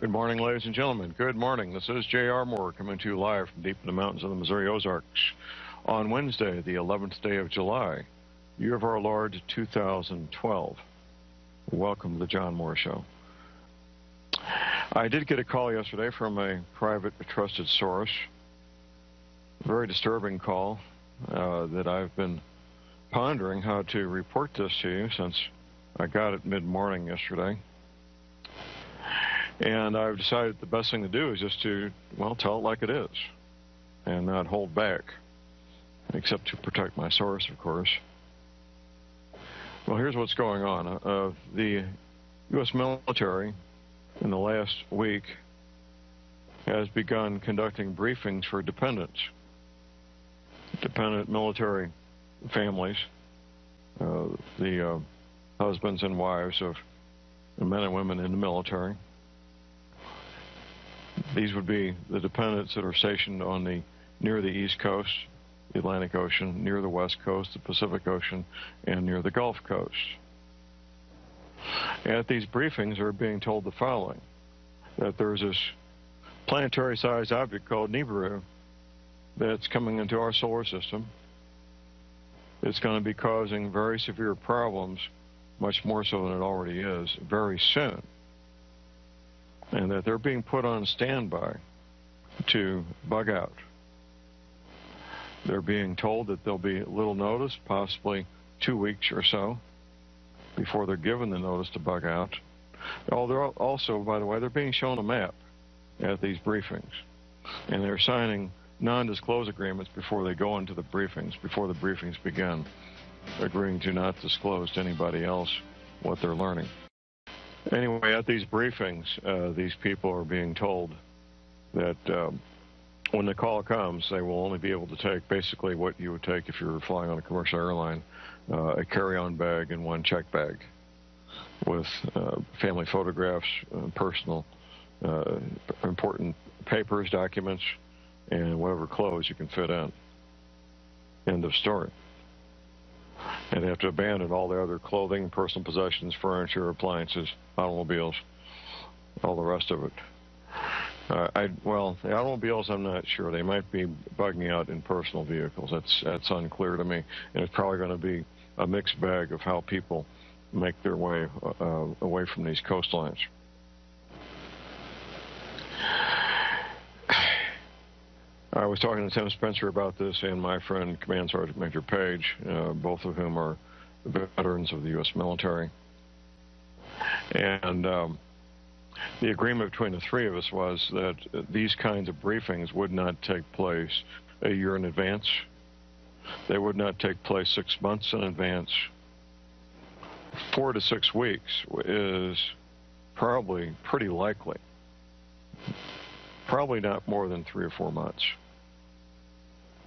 Good morning, ladies and gentlemen. Good morning. This is J.R. Moore coming to you live from deep in the mountains of the Missouri Ozarks on Wednesday, the 11th day of July, year of our Lord 2012. Welcome to the John Moore Show. I did get a call yesterday from a private, trusted source. Very disturbing call that I've been pondering how to report this to you since I got it mid-morning yesterday. And I've decided the best thing to do is just to, well, tell it like it is and not hold back, except to protect my source, of course. Well, here's what's going on. The U.S. military in the last week has begun conducting briefings for dependent military families, the husbands and wives of the men and women in the military. These would be the dependents that are stationed on near the East Coast, the Atlantic Ocean, near the West Coast, the Pacific Ocean, and near the Gulf Coast. At these briefings, they're being told the following, that there's this planetary-sized object called Nibiru that's coming into our solar system. It's going to be causing very severe problems, much more so than it already is, very soon. And that they're being put on standby to bug out. They're being told that there'll be little notice, possibly 2 weeks or so, before they're given the notice to bug out. Oh, they're also, by the way, they're being shown a map at these briefings. And they're signing non-disclose agreements before they go into the briefings, before the briefings begin, agreeing to not disclose to anybody else what they're learning. Anyway, at these briefings, these people are being told that when the call comes, they will only be able to take basically what you would take if you were flying on a commercial airline, a carry-on bag and one check bag with family photographs, personal, important papers, documents, and whatever clothes you can fit in. End of story. And they have to abandon all their other clothing, personal possessions, furniture, appliances, automobiles, all the rest of it. Well, the automobiles, I'm not sure. They might be bugging out in personal vehicles. That's unclear to me. And it's probably going to be a mixed bag of how people make their way away from these coastlines. I was talking to Tim Spencer about this and my friend Command Sergeant Major Page, both of whom are veterans of the U.S. military. And the agreement between the three of us was that these kinds of briefings would not take place a year in advance. They would not take place 6 months in advance. 4 to 6 weeks is probably pretty likely. Probably not more than 3 or 4 months.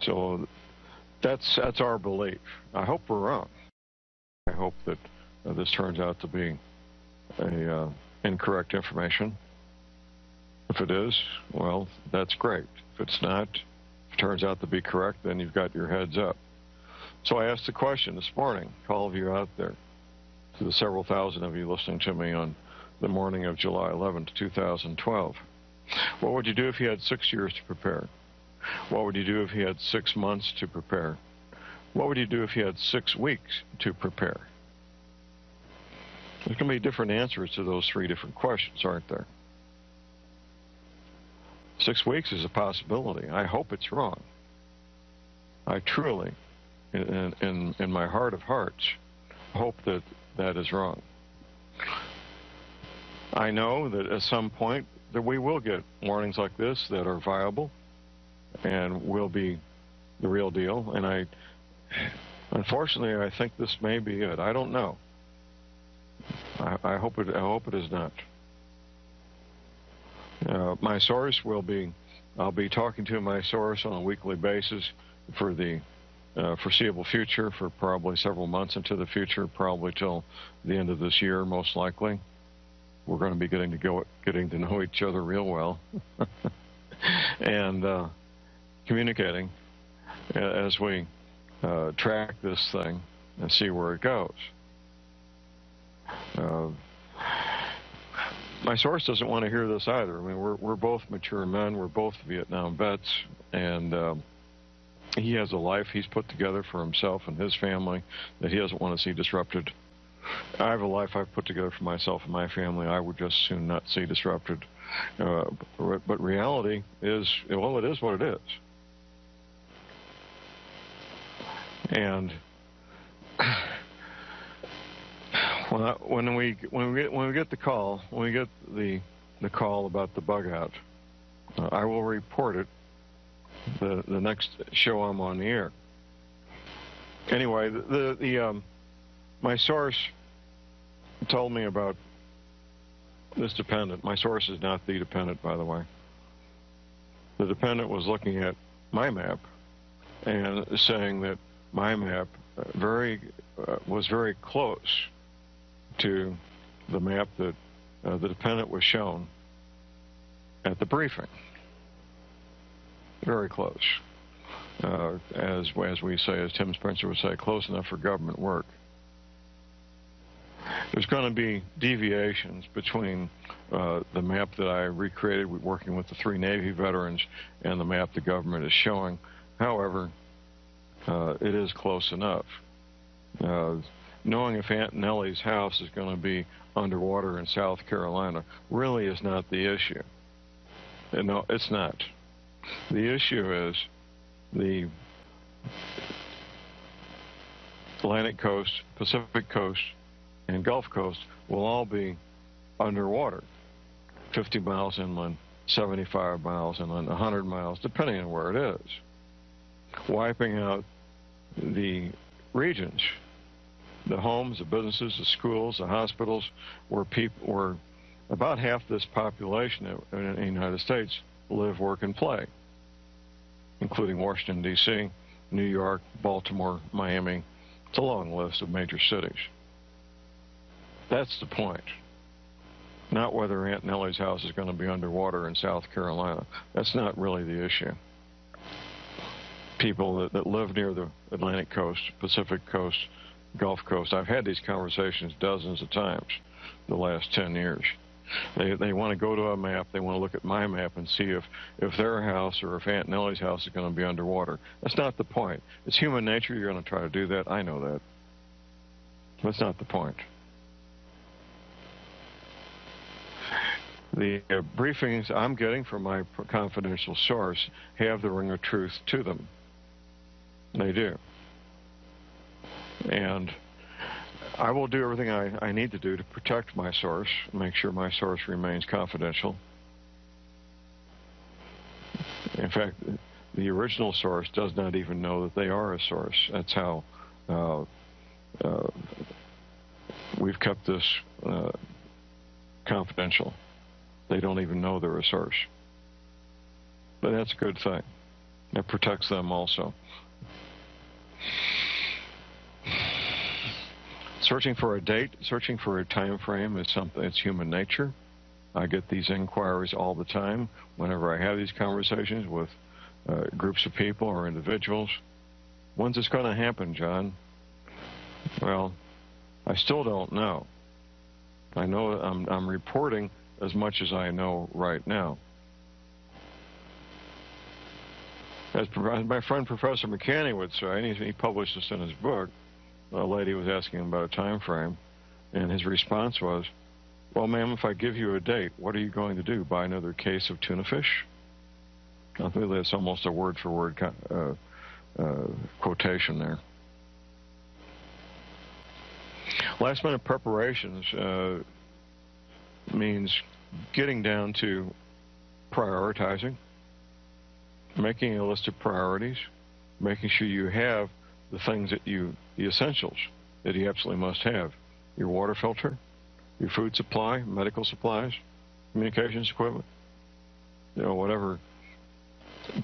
So that's our belief. I hope we're wrong. I hope that this turns out to be incorrect information. If it is, well, that's great. If it's not, if it turns out to be correct, then you've got your heads up. So I asked the question this morning to all of you out there, to the several thousand of you listening to me on the morning of July 11th, 2012. What would you do if you had 6 years to prepare? What would you do if you had 6 months to prepare? What would you do if you had 6 weeks to prepare? There's going to be different answers to those 3 different questions, aren't there? 6 weeks is a possibility. I hope it's wrong. I truly, in my heart of hearts, hope that that is wrong. I know that at some point that we will get warnings like this that are viable and will be the real deal. And unfortunately, I think this may be it. I don't know. I hope it is not. My source will be, I'll be talking to my source on a weekly basis for the foreseeable future, for probably several months into the future, probably till the end of this year, most likely. We're going to be getting to know each other real well and communicating as we track this thing and see where it goes. My source doesn't want to hear this either. I mean, we're both mature men. We're both Vietnam vets, and he has a life he's put together for himself and his family that he doesn't want to see disrupted. I have a life I've put together for myself and my family I would just soon not see disrupted. But reality is, well, it is what it is. And when we get the call about the bug out, I will report it the next show I'm on the air. Anyway, my source told me about this dependent. My source is not the dependent, by the way. The dependent was looking at my map and saying that my map was very close to the map that the dependent was shown at the briefing. Very close. As we say, as Tim Spencer would say, close enough for government work. There's going to be deviations between the map that I recreated working with the 3 Navy veterans and the map the government is showing. However, it is close enough. Knowing if Aunt Nellie's house is going to be underwater in South Carolina really is not the issue. No, it's not. The issue is the Atlantic coast, Pacific coast, and Gulf Coast will all be underwater, 50 miles inland, 75 miles inland, 100 miles, depending on where it is, wiping out the regions, the homes, the businesses, the schools, the hospitals, where about half this population in the United States live, work, and play, including Washington, D.C., New York, Baltimore, Miami. It's a long list of major cities. That's the point. Not whether Aunt Nellie's house is going to be underwater in South Carolina. That's not really the issue. People that live near the Atlantic coast, Pacific coast, Gulf Coast, I've had these conversations dozens of times the last 10 years. They want to go to a map, they want to look at my map and see if their house or if Aunt Nellie's house is going to be underwater. That's not the point. It's human nature, you're going to try to do that, I know that. That's not the point. The briefings I'm getting from my confidential source have the ring of truth to them. They do. And I will do everything I need to do to protect my source, make sure my source remains confidential. In fact, the original source does not even know that they are a source. That's how we've kept this confidential. They don't even know they're a source. But that's a good thing. It protects them also. Searching for a date, searching for a time frame is something, it's human nature. I get these inquiries all the time whenever I have these conversations with groups of people or individuals. When's this going to happen, John? Well, I still don't know. I know I'm reporting as much as I know right now. As my friend Professor McCanney would say, and he published this in his book, a lady was asking him about a time frame, and his response was, well, ma'am, if I give you a date, what are you going to do? Buy another case of tuna fish? I think that's almost a word-for-word quotation there. Last-minute preparations means getting down to prioritizing, making a list of priorities, making sure you have the things that the essentials that you absolutely must have. Your water filter, your food supply, medical supplies, communications equipment, whatever,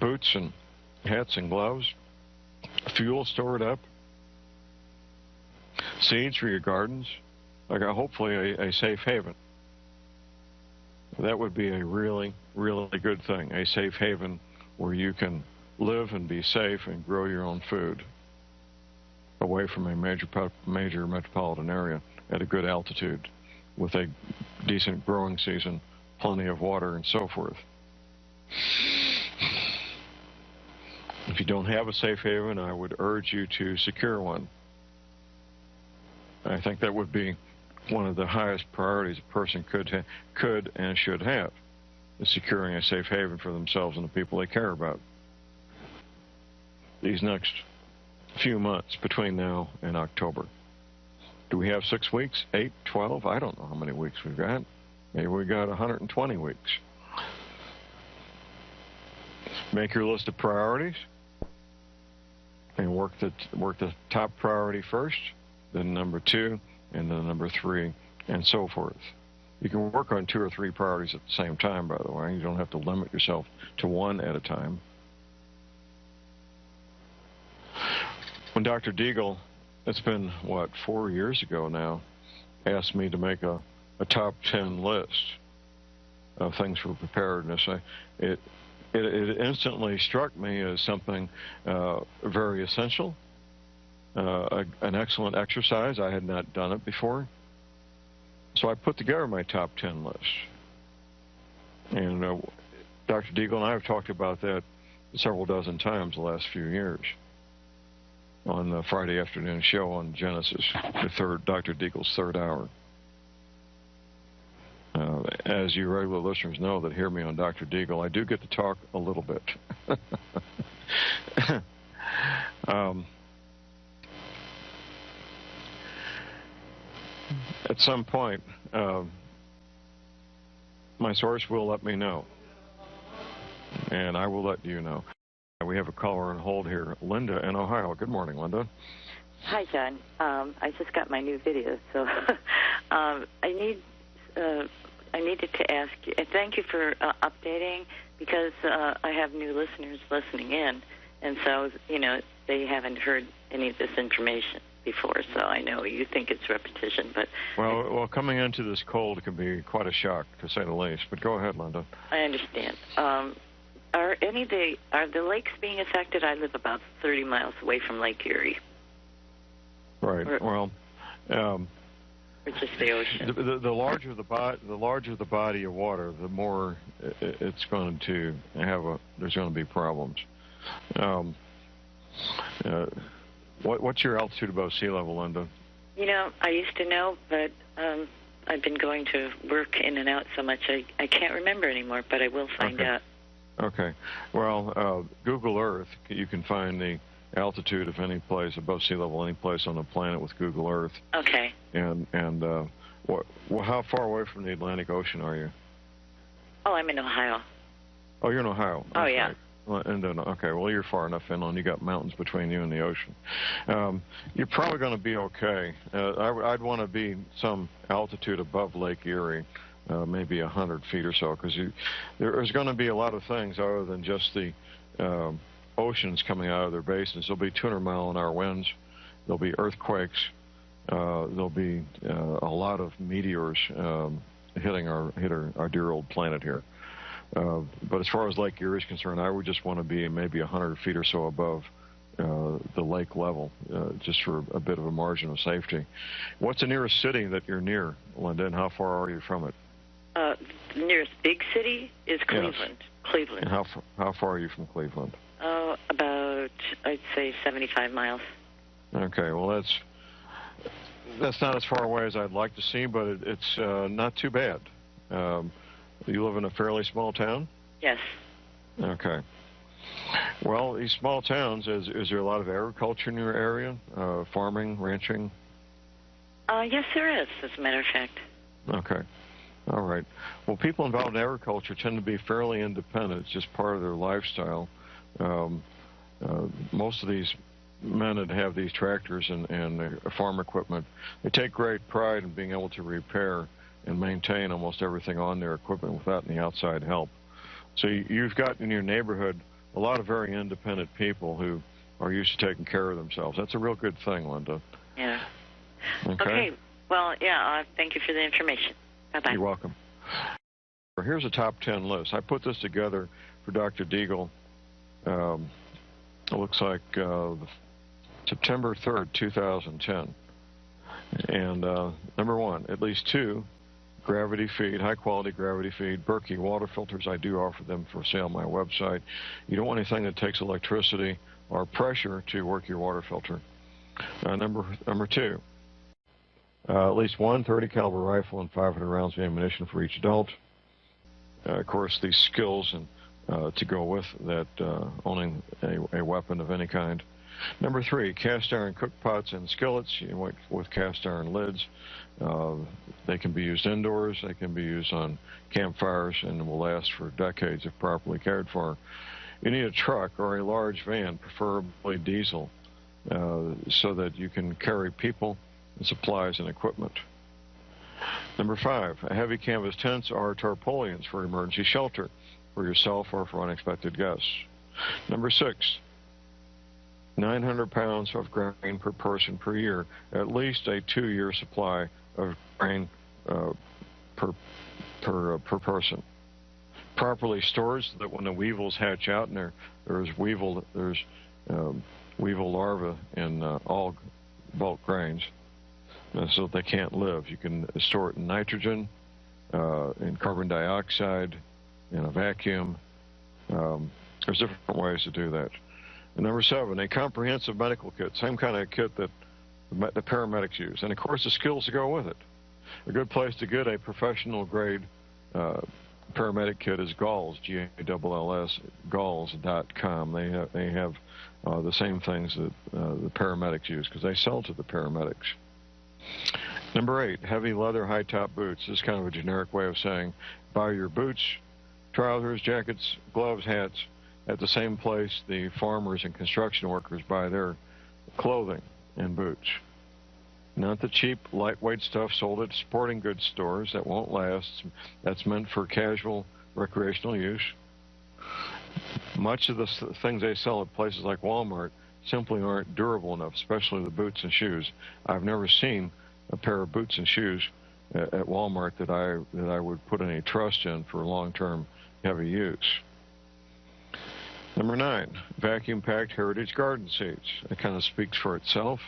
boots and hats and gloves, fuel stored up, seeds for your gardens, hopefully a safe haven. That would be a really, really good thing, a safe haven where you can live and be safe and grow your own food away from a major metropolitan area at a good altitude. with a decent growing season, plenty of water, and so forth. If you don't have a safe haven, I would urge you to secure one. I think that would be one of the highest priorities a person could and should have, is securing a safe haven for themselves and the people they care about. These next few months between now and October. Do we have 6 weeks, 8, 12? I don't know how many weeks we've got. Maybe we got 120 weeks. Make your list of priorities and work the top priority first, then number 2, and then number 3, and so forth. You can work on 2 or 3 priorities at the same time, by the way. You don't have to limit yourself to one at a time. When Dr. Deagle, it's been, 4 years ago now, asked me to make a top 10 list of things for preparedness, it instantly struck me as something very essential, an excellent exercise. I had not done it before. So I put together my top 10 list. And Dr. Deagle and I have talked about that several dozen times the last few years on the Friday afternoon show on Genesis, Dr. Deagle's third hour. As you regular listeners know that hear me on Dr. Deagle, I do get to talk a little bit. At some point, my source will let me know, and I will let you know. We have a caller on hold here, Linda in Ohio. Good morning, Linda. Hi, John. I just got my new video, so I needed to ask you. Thank you for updating, because I have new listeners listening in, and so they haven't heard any of this information before. So I know you think it's repetition, but well, coming into this cold can be quite a shock, to say the least. But go ahead, Linda. I understand. Are the lakes being affected? I live about 30 miles away from Lake Erie. Right. Or just the ocean. The larger the body of water, the more it's going to there's going to be problems. What's your altitude above sea level, Linda? I used to know, but I've been going to work in and out so much I can't remember anymore, but I will find out. Okay. Well, Google Earth, you can find the altitude of any place above sea level, any place on the planet with Google Earth. Okay. And how far away from the Atlantic Ocean are you? Oh, I'm in Ohio. Oh, you're in Ohio. Oh, yeah. Right. Well, okay, well, you're far enough inland. You got mountains between you and the ocean. You're probably going to be okay. I'd want to be some altitude above Lake Erie, maybe 100 feet or so, because there's going to be a lot of things other than just the oceans coming out of their basins. There'll be 200-mile-an-hour winds. There'll be earthquakes. There'll be a lot of meteors hitting our dear old planet here. But as far as Lake Erie is concerned, I would just want to be maybe 100 feet or so above the lake level, just for a bit of a margin of safety. What's the nearest city that you're near, Linda, and how far are you from it? The nearest big city is Cleveland. Yes. Cleveland. And how far are you from Cleveland? Oh, about, I'd say 75 miles. Okay, well, that's not as far away as I'd like to see, but it's not too bad. You live in a fairly small town? Yes. Okay. Well, these small towns, is there a lot of agriculture in your area? Farming, ranching? Yes, there is, as a matter of fact. Okay. All right. Well, people involved in agriculture tend to be fairly independent. It's just part of their lifestyle. Most of these men that have these tractors and farm equipment, they take great pride in being able to repair and maintain almost everything on their equipment without any outside help. So you've got in your neighborhood a lot of very independent people who are used to taking care of themselves. That's a real good thing, Linda. Yeah. Okay. Well, yeah, thank you for the information. Bye-bye. You're welcome. Here's a top 10 list. I put this together for Dr. Deagle. It looks like September 3rd, 2010. And number 1, at least 2 gravity feed, high-quality gravity feed. Berkey water filters, I do offer them for sale on my website. You don't want anything that takes electricity or pressure to work your water filter. Number two, at least one .30 caliber rifle and 500 rounds of ammunition for each adult. Of course, these skills and to go with that, owning a weapon of any kind. Number three, cast iron cook pots and skillets with cast iron lids. They can be used indoors. They can be used on campfires and will last for decades if properly cared for. You need a truck or a large van, preferably diesel, so that you can carry people and supplies and equipment. Number five, heavy canvas tents or tarpaulins for emergency shelter for yourself or for unexpected guests. Number six, 900 pounds of grain per person per year, at least a 2-year supply of grain per person. Properly stored so that when the weevils hatch out, and there's weevil larvae in all bulk grains, so they can't live. You can store it in nitrogen, in carbon dioxide, in a vacuum. There's different ways to do that. And number seven, a comprehensive medical kit, same kind of kit that the paramedics use. And, of course, the skills to go with it. A good place to get a professional-grade paramedic kit is Galls, Galls, Galls.com. They have the same things that the paramedics use because they sell to the paramedics. Number eight, heavy leather high-top boots. This is kind of a generic way of saying buy your boots, trousers, jackets, gloves, hats at the same place the farmers and construction workers buy their clothing and boots. Not the cheap, lightweight stuff sold at sporting goods stores that won't last. That's meant for casual, recreational use. Much of the things they sell at places like Walmart simply aren't durable enough, especially the boots and shoes. I've never seen a pair of boots and shoes at Walmart that I would put any trust in for long-term heavy use. Number nine, vacuum-packed heritage garden seeds. It kind of speaks for itself.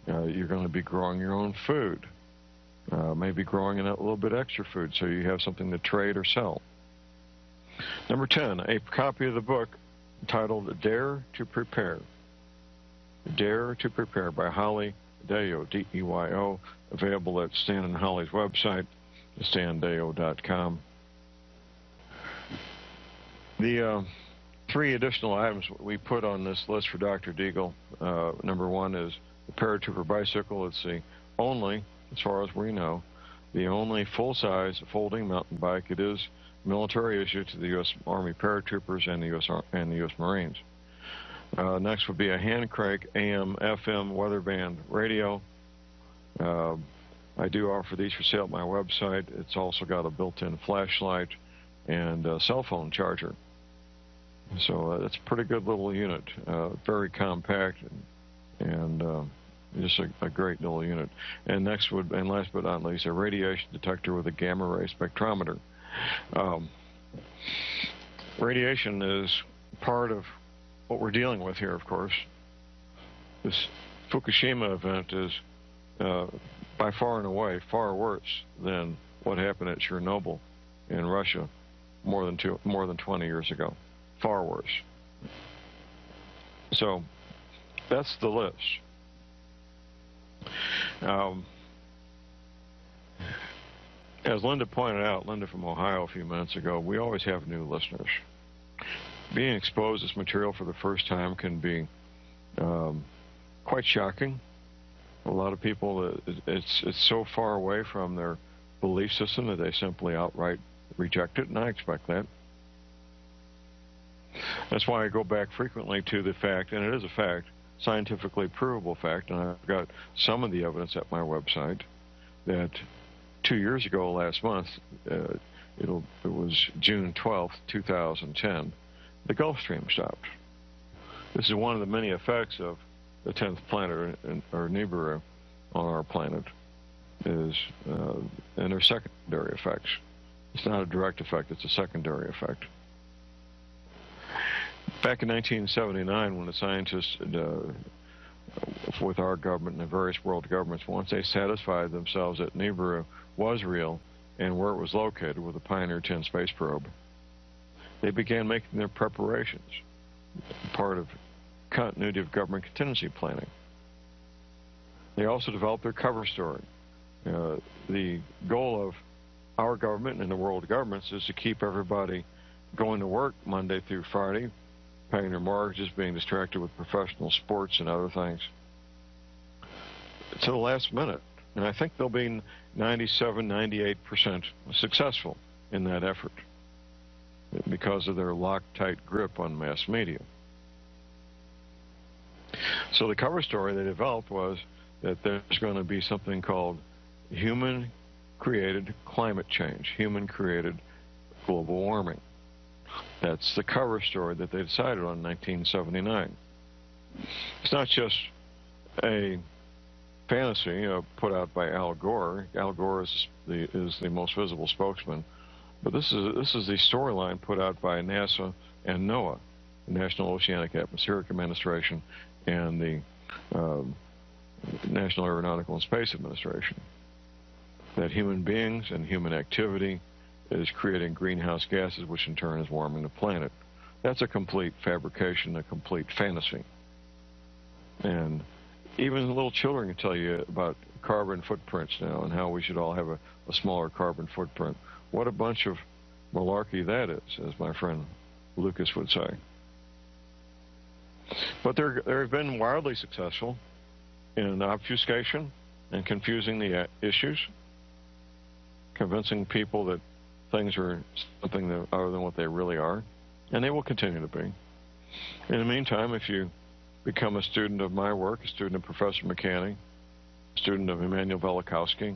You're going to be growing your own food, maybe growing in a little bit extra food so you have something to trade or sell. Number 10, a copy of the book titled Dare to Prepare. Dare to Prepare by Holly Deyo, D-E-Y-O, available at Stan and Holly's website, standeyo.com. The three additional items we put on this list for Dr. Deagle. Number one is the paratrooper bicycle. It's the only, as far as we know, the only full-size folding mountain bike. It is military issue to the U.S. Army paratroopers and the U.S. Marines. Next would be a hand crank AM/FM weather band radio. I do offer these for sale at my website. It's also got a built-in flashlight and a cell phone charger. So that's a pretty good little unit, very compact and just a great little unit. And next and last but not least, a radiation detector with a gamma ray spectrometer. Radiation is part of what we're dealing with here, of course. This Fukushima event is by far and away far worse than what happened at Chernobyl in Russia more than 20 years ago. Far worse. So that's the list. As Linda pointed out, Linda from Ohio a few minutes ago, we always have new listeners. Being exposed to this material for the first time can be quite shocking. A lot of people, it's so far away from their belief system that they simply outright reject it, and I expect that. That's why I go back frequently to the fact, and it is a fact, scientifically provable fact, and I've got some of the evidence at my website, that 2 years ago, last month, it was June 12th, 2010, the Gulf Stream stopped. This is one of the many effects of the 10th planet, or Nibiru, on our planet, and they're secondary effects. It's not a direct effect, it's a secondary effect. Back in 1979, when the scientists, with our government and the various world governments, once they satisfied themselves that Nibiru was real, and where it was located with the Pioneer 10 space probe, they began making their preparations, part of continuity of government contingency planning. They also developed their cover story. The goal of our government and the world governments is to keep everybody going to work Monday through Friday, paying their mortgages, being distracted with professional sports and other things, to the last minute. And I think they'll be 97, 98% successful in that effort because of their Loctite grip on mass media. So the cover story they developed was that there's going to be something called human-created climate change, human-created global warming. That's the cover story that they decided on in 1979. It's not just a fantasy put out by Al Gore. Al Gore is the most visible spokesman. But this is the storyline put out by NASA and NOAA, the National Oceanic Atmospheric Administration, and the National Aeronautical and Space Administration, that human beings and human activity is creating greenhouse gases, which in turn is warming the planet. That's a complete fabrication, a complete fantasy. And even little children can tell you about carbon footprints now and how we should all have a smaller carbon footprint. What a bunch of malarkey that is, as my friend Lucas would say. But they've been wildly successful in obfuscation and confusing the issues, convincing people that things are something other than what they really are, and they will continue to be. In the meantime, if you become a student of my work, a student of Professor McCanny, a student of Immanuel Velikovsky,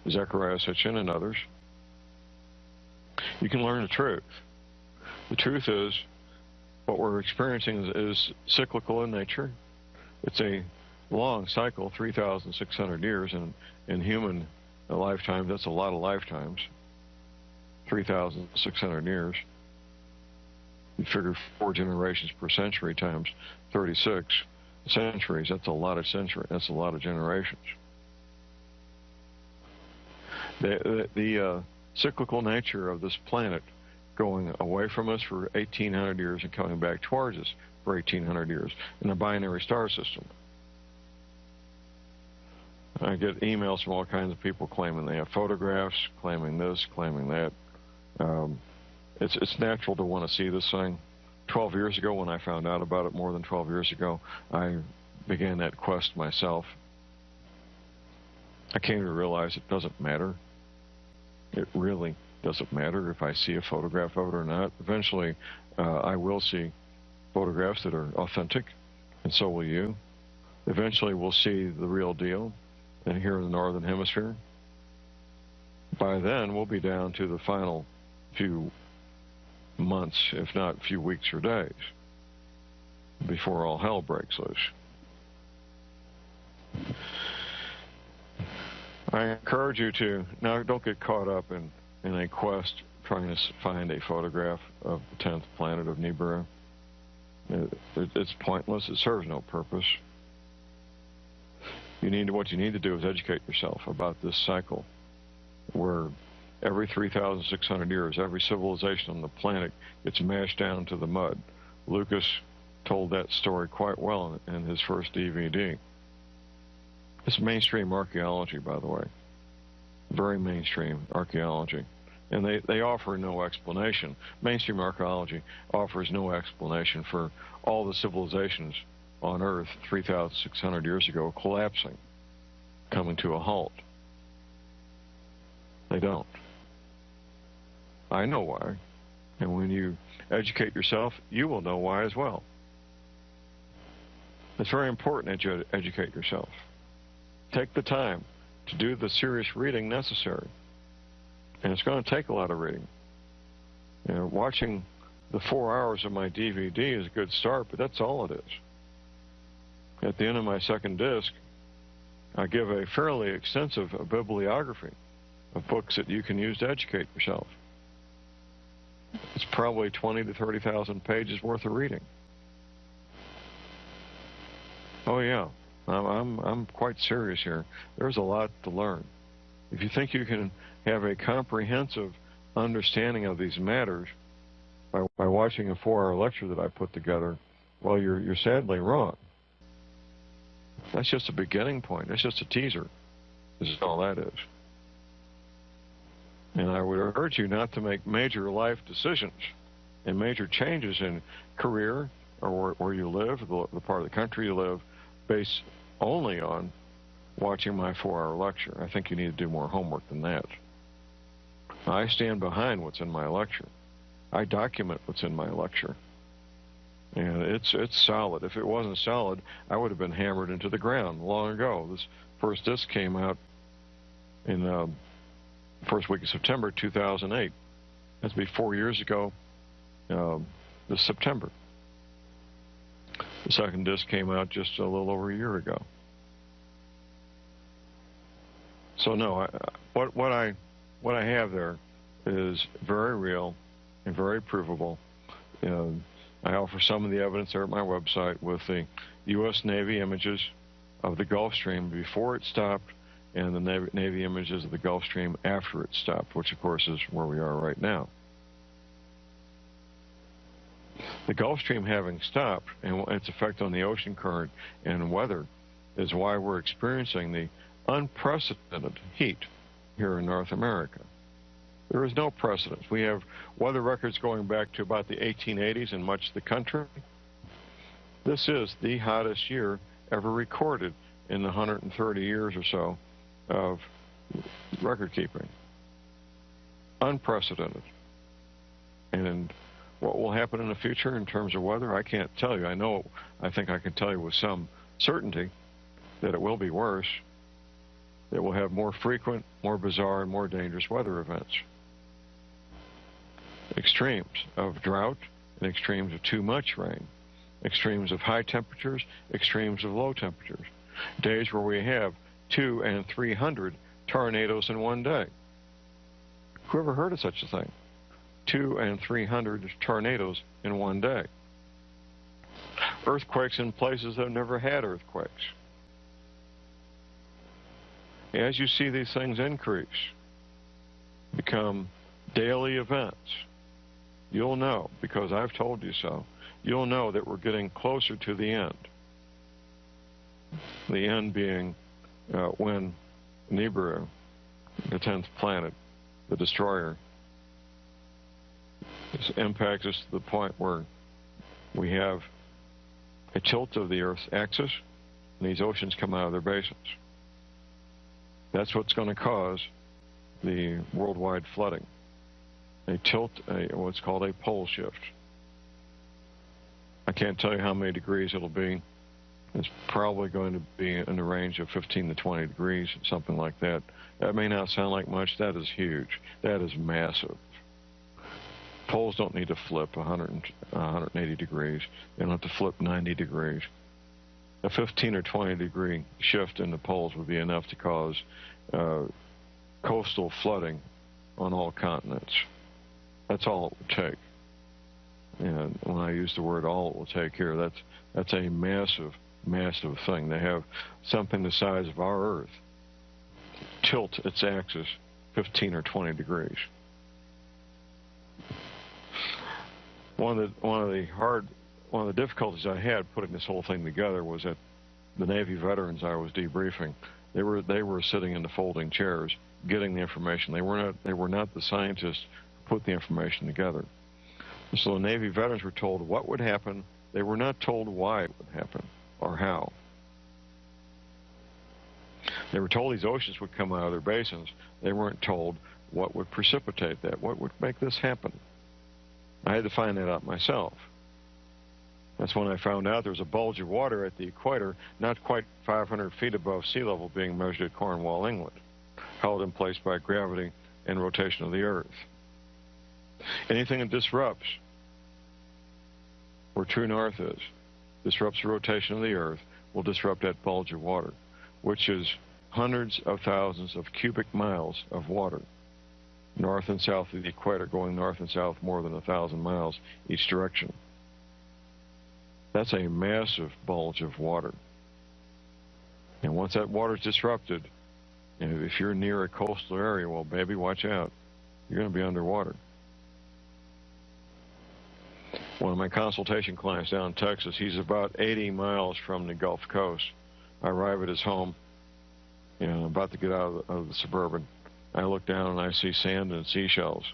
Zechariah Sitchin, and others, you can learn the truth. The truth is, what we're experiencing is cyclical in nature. It's a long cycle, 3,600 years, and in human lifetime, that's a lot of lifetimes, 3,600 years. You figure 4 generations per century times 36 centuries, that's a lot of centuries, that's a lot of generations. The cyclical nature of this planet going away from us for 1,800 years and coming back towards us for 1,800 years in a binary star system. I get emails from all kinds of people claiming they have photographs, claiming this, claiming that. It's natural to want to see this thing. 12 years ago, when I found out about it, more than 12 years ago, I began that quest myself. I came to realize it doesn't matter. It really doesn't matter if I see a photograph of it or not. Eventually, I will see photographs that are authentic, and so will you. Eventually, we'll see the real deal, and here in the Northern Hemisphere. By then, we'll be down to the final few months, if not few weeks or days, before all hell breaks loose. I encourage you to, now don't get caught up in a quest trying to find a photograph of the 10th planet of Nibiru. It's pointless. It serves no purpose. What you need to do is educate yourself about this cycle where every 3,600 years, every civilization on the planet gets mashed down to the mud. Lucas told that story quite well in his first DVD. It's mainstream archaeology, by the way. Very mainstream archaeology. And they offer no explanation. Mainstream archaeology offers no explanation for all the civilizations on Earth 3,600 years ago collapsing, coming to a halt. They don't. I know why. And when you educate yourself, you will know why as well. It's very important that you educate yourself. Take the time to do the serious reading necessary. And it's going to take a lot of reading. Watching the 4 hours of my DVD is a good start, but that's all it is. At the end of my second disc, I give a fairly extensive bibliography of books that you can use to educate yourself. It's probably 20 to 30,000 pages worth of reading. Oh yeah, I'm quite serious here. There's a lot to learn. If you think you can have a comprehensive understanding of these matters by watching a 4-hour lecture that I put together, well, you're sadly wrong. That's just a beginning point. That's just a teaser. This is all that is. And I would urge you not to make major life decisions and major changes in career or where you live, the part of the country you live, based only on watching my 4-hour lecture. I think you need to do more homework than that. I stand behind what's in my lecture. I document what's in my lecture. And it's solid. If it wasn't solid, I would have been hammered into the ground long ago. This first disc came out in the first week of September 2008. That's be 4 years ago this September. The second disc came out just a little over a year ago. So no, what I have there is very real and very provable. I offer some of the evidence there at my website with the U.S. Navy images of the Gulf Stream before it stopped and the Navy images of the Gulf Stream after it stopped, which of course is where we are right now. The Gulf Stream having stopped and its effect on the ocean current and weather is why we're experiencing the unprecedented heat here in North America. There is no precedent. We have weather records going back to about the 1880s in much of the country. This is the hottest year ever recorded in the 130 years or so of record keeping. Unprecedented. And what will happen in the future in terms of weather, I can't tell you. I think I can tell you with some certainty that it will be worse. It will have more frequent, more bizarre, and more dangerous weather events. Extremes of drought and extremes of too much rain. Extremes of high temperatures, extremes of low temperatures. Days where we have 200 and 300 tornadoes in one day. Who ever heard of such a thing? 200 and 300 tornadoes in one day. Earthquakes in places that have never had earthquakes. As you see these things increase, become daily events, you'll know, because I've told you so, you'll know that we're getting closer to the end. The end being when Nibiru, the 10th planet, the destroyer, impacts us to the point where we have a tilt of the Earth's axis, and these oceans come out of their basins. That's what's going to cause the worldwide flooding. A tilt, what's called a pole shift. I can't tell you how many degrees it'll be. It's probably going to be in the range of 15 to 20 degrees, something like that. That may not sound like much. That is huge. That is massive. Poles don't need to flip 180 degrees. They don't have to flip 90 degrees. A 15 or 20 degree shift in the poles would be enough to cause coastal flooding on all continents. That's all it would take. And when I use the word all it will take here, that's a massive, massive thing. They have something the size of our Earth tilt its axis 15 or 20 degrees. One of the difficulties I had putting this whole thing together was that the Navy veterans I was debriefing, they were sitting in the folding chairs getting the information. They were not the scientists who put the information together. So the Navy veterans were told what would happen. They were not told why it would happen or how. They were told these oceans would come out of their basins. They weren't told what would precipitate that, what would make this happen. I had to find that out myself. That's when I found out there was a bulge of water at the equator, not quite 500 feet above sea level, being measured at Cornwall, England, held in place by gravity and rotation of the Earth. Anything that disrupts where true north is, disrupts the rotation of the Earth, will disrupt that bulge of water, which is hundreds of thousands of cubic miles of water, north and south of the equator, going north and south more than 1,000 miles each direction. That's a massive bulge of water. And once that water is disrupted, And if you're near a coastal area, well, baby, watch out. You're going to be underwater. One of my consultation clients down in Texas, he's about 80 miles from the Gulf Coast. I arrive at his home, about to get out of the Suburban. I look down and I see sand and seashells.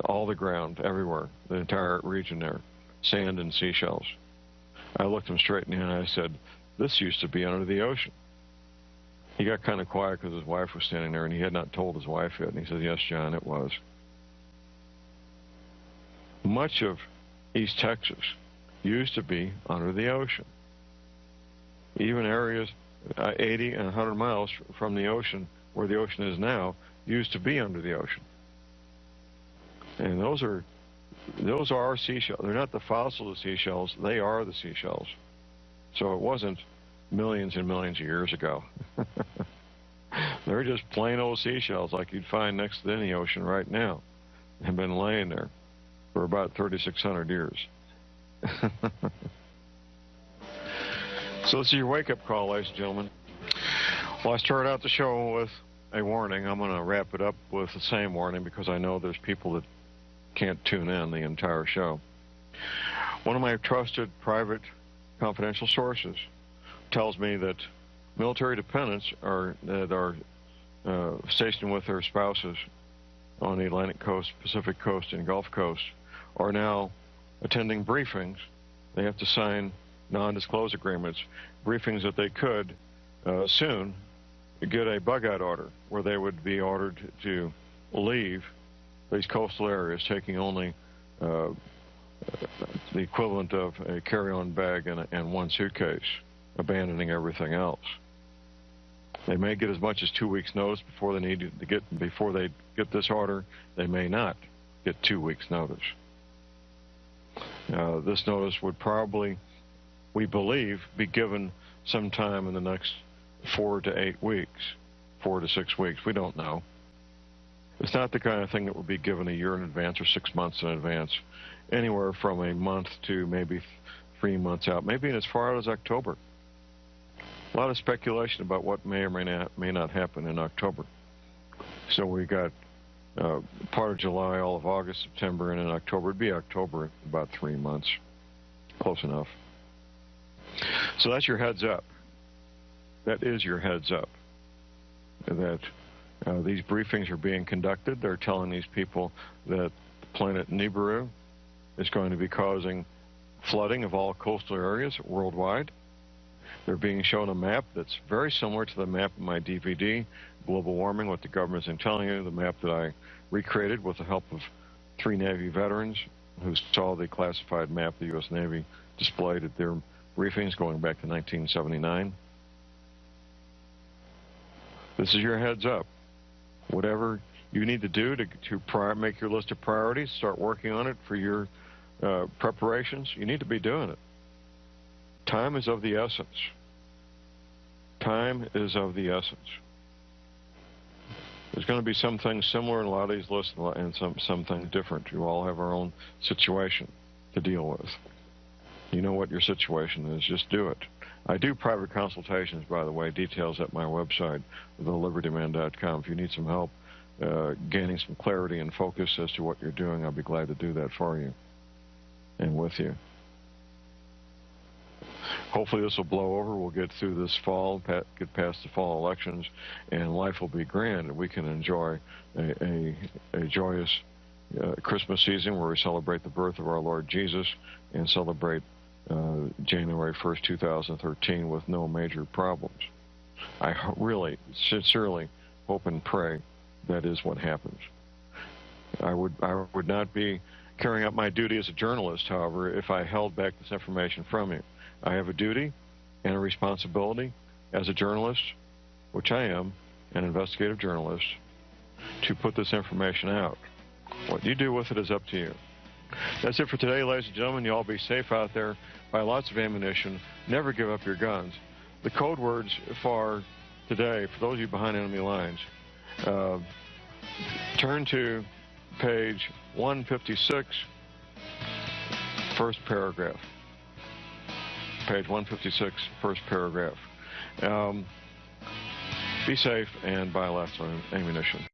All the ground, everywhere, the entire region there, sand and seashells. I looked him straight in the eye and I said, this used to be under the ocean. He got kind of quiet because his wife was standing there, and he had not told his wife yet. And he said, yes, John, it was. Much of East Texas used to be under the ocean. Even areas 80 and 100 miles from the ocean, where the ocean is now, used to be under the ocean. And those are seashells. They're not the fossil of seashells. They are the seashells. So it wasn't millions and millions of years ago. They're just plain old seashells like you'd find next to any ocean right now. Have been laying there for about 3,600 years. So this is your wake-up call, ladies and gentlemen. Well, I started out the show with a warning. I'm going to wrap it up with the same warning because I know there's people that can't tune in the entire show. One of my trusted, private, confidential sources tells me that military dependents that are stationed with their spouses on the Atlantic coast, Pacific coast, and Gulf coast are now attending briefings. They have to sign non-disclosure agreements, briefings that they could soon get a bug-out order where they would be ordered to leave these coastal areas, taking only the equivalent of a carry-on bag and one suitcase, abandoning everything else. They may get as much as 2 weeks' notice before they get this order. They may not get 2 weeks' notice. This notice would probably, we believe, be given sometime in the next 4 to 8 weeks, 4 to 6 weeks. We don't know. It's not the kind of thing that would be given a year in advance or 6 months in advance. Anywhere from a month to maybe 3 months out, maybe as far out as October. A lot of speculation about what may or may not happen in October. So we got part of July, all of August, September, and in October. It'd be October, about 3 months. Close enough. So that's your heads up. That is your heads up. That these briefings are being conducted. They're telling these people that the planet Nibiru is going to be causing flooding of all coastal areas worldwide. They're being shown a map that's very similar to the map in my DVD, Global Warming, what the government's been telling you, the map that I recreated with the help of 3 Navy veterans who saw the classified map the U.S. Navy displayed at their briefings going back to 1979. This is your heads up. Whatever you need to do to make your list of priorities, start working on it for your preparations, you need to be doing it. Time is of the essence. Time is of the essence. There's going to be some things similar in a lot of these lists and some things different. You all have our own situation to deal with. You know what your situation is. Just do it. I do private consultations, by the way, details at my website, thelibertyman.com. If you need some help gaining some clarity and focus as to what you're doing, I'll be glad to do that for you and with you. Hopefully this will blow over. We'll get through this fall, get past the fall elections, and life will be grand, and we can enjoy a joyous Christmas season where we celebrate the birth of our Lord Jesus and celebrate January 1st, 2013 with no major problems. I really, sincerely hope and pray that is what happens. I would not be carrying out my duty as a journalist, however, if I held back this information from you. I have a duty and a responsibility as a journalist, which I am, an investigative journalist, to put this information out. What you do with it is up to you. That's it for today, ladies and gentlemen. You all be safe out there. Buy lots of ammunition. Never give up your guns. The code words for today, for those of you behind enemy lines, turn to page 156, first paragraph. Page 156, first paragraph. Be safe and buy lots of ammunition.